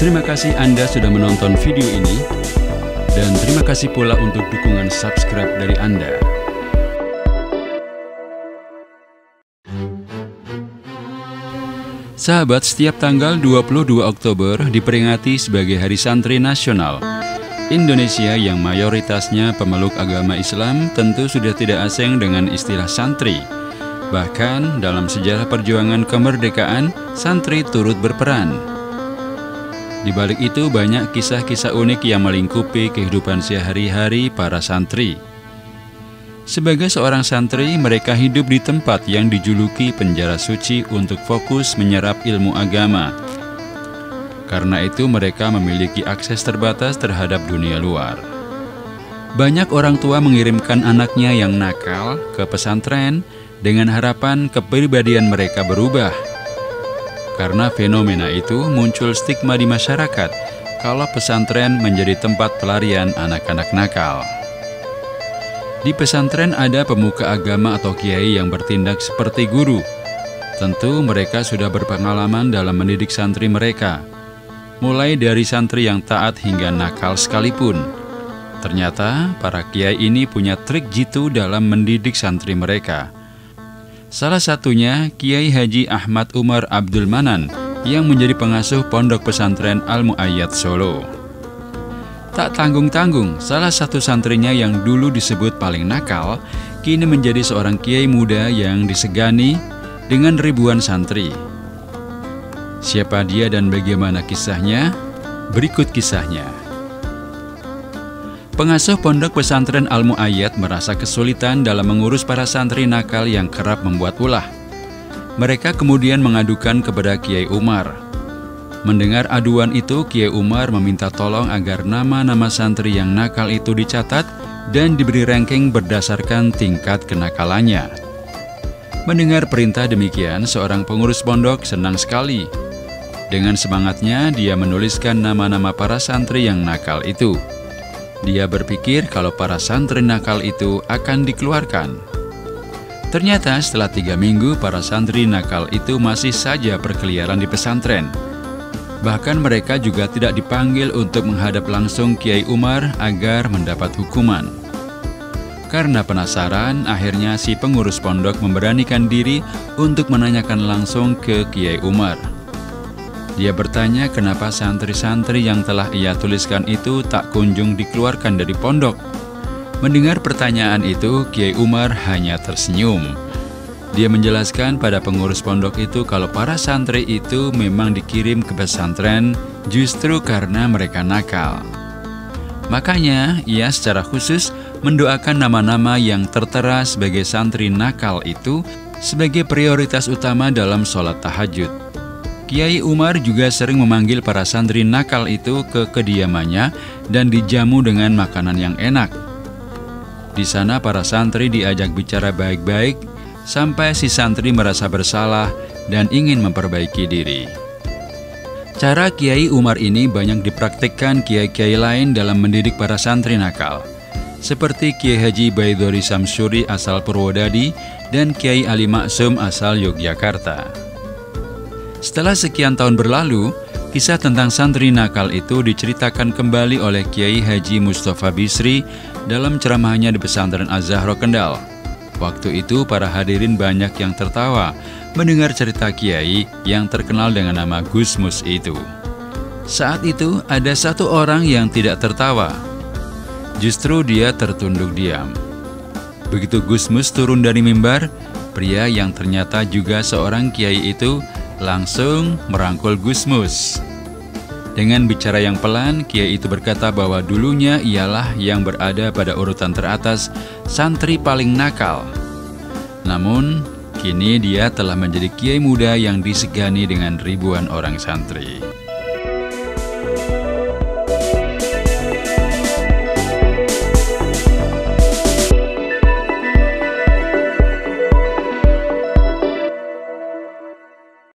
Terima kasih Anda sudah menonton video ini, dan terima kasih pula untuk dukungan subscribe dari Anda. Sahabat, setiap tanggal 22 Oktober diperingati sebagai Hari Santri Nasional. Indonesia yang mayoritasnya pemeluk agama Islam tentu sudah tidak asing dengan istilah santri. Bahkan dalam sejarah perjuangan kemerdekaan, santri turut berperan. Di balik itu banyak kisah-kisah unik yang melingkupi kehidupan sehari-hari para santri. Sebagai seorang santri, mereka hidup di tempat yang dijuluki penjara suci untuk fokus menyerap ilmu agama. Karena itu mereka memiliki akses terbatas terhadap dunia luar. Banyak orang tua mengirimkan anaknya yang nakal ke pesantren dengan harapan kepribadian mereka berubah. Karena fenomena itu muncul stigma di masyarakat kalau pesantren menjadi tempat pelarian anak-anak nakal. Di pesantren ada pemuka agama atau kiai yang bertindak seperti guru. Tentu mereka sudah berpengalaman dalam mendidik santri mereka, mulai dari santri yang taat hingga nakal sekalipun. Ternyata para kiai ini punya trik jitu dalam mendidik santri mereka. Salah satunya Kiai Haji Ahmad Umar Abdul Manan yang menjadi pengasuh Pondok Pesantren Al-Mu'ayyad Solo. Tak tanggung-tanggung, salah satu santrinya yang dulu disebut paling nakal, kini menjadi seorang kiai muda yang disegani dengan ribuan santri. Siapa dia dan bagaimana kisahnya? Berikut kisahnya. Pengasuh Pondok Pesantren Al-Mu'ayyad merasa kesulitan dalam mengurus para santri nakal yang kerap membuat ulah. Mereka kemudian mengadukan kepada Kiai Umar. Mendengar aduan itu, Kiai Umar meminta tolong agar nama-nama santri yang nakal itu dicatat dan diberi ranking berdasarkan tingkat kenakalannya. Mendengar perintah demikian, seorang pengurus pondok senang sekali. Dengan semangatnya, dia menuliskan nama-nama para santri yang nakal itu. Dia berpikir kalau para santri nakal itu akan dikeluarkan. Ternyata setelah 3 minggu, para santri nakal itu masih saja berkeliaran di pesantren. Bahkan mereka juga tidak dipanggil untuk menghadap langsung Kiai Umar agar mendapat hukuman. Karena penasaran, akhirnya si pengurus pondok memberanikan diri untuk menanyakan langsung ke Kiai Umar. Dia bertanya kenapa santri-santri yang telah ia tuliskan itu tak kunjung dikeluarkan dari pondok. Mendengar pertanyaan itu, Kiai Umar hanya tersenyum. Dia menjelaskan pada pengurus pondok itu kalau para santri itu memang dikirim ke pesantren justru karena mereka nakal. Makanya ia secara khusus mendoakan nama-nama yang tertera sebagai santri nakal itu sebagai prioritas utama dalam sholat tahajud. Kiai Umar juga sering memanggil para santri nakal itu ke kediamannya dan dijamu dengan makanan yang enak. Di sana para santri diajak bicara baik-baik sampai si santri merasa bersalah dan ingin memperbaiki diri. Cara Kiai Umar ini banyak dipraktikkan kiai-kiai lain dalam mendidik para santri nakal, seperti Kiai Haji Baidori Samsuri asal Purwodadi dan Kiai Ali Maksum asal Yogyakarta. Setelah sekian tahun berlalu, kisah tentang santri nakal itu diceritakan kembali oleh Kiai Haji Mustafa Bisri dalam ceramahnya di pesantren Az-Zahra Kendal. Waktu itu para hadirin banyak yang tertawa mendengar cerita Kiai yang terkenal dengan nama Gusmus itu. Saat itu ada satu orang yang tidak tertawa. Justru dia tertunduk diam. Begitu Gusmus turun dari mimbar, pria yang ternyata juga seorang kiai itu langsung merangkul Gusmus. Dengan bicara yang pelan, kiai itu berkata bahwa dulunya ialah yang berada pada urutan teratas santri paling nakal. Namun, kini dia telah menjadi kiai muda yang disegani dengan ribuan orang santri.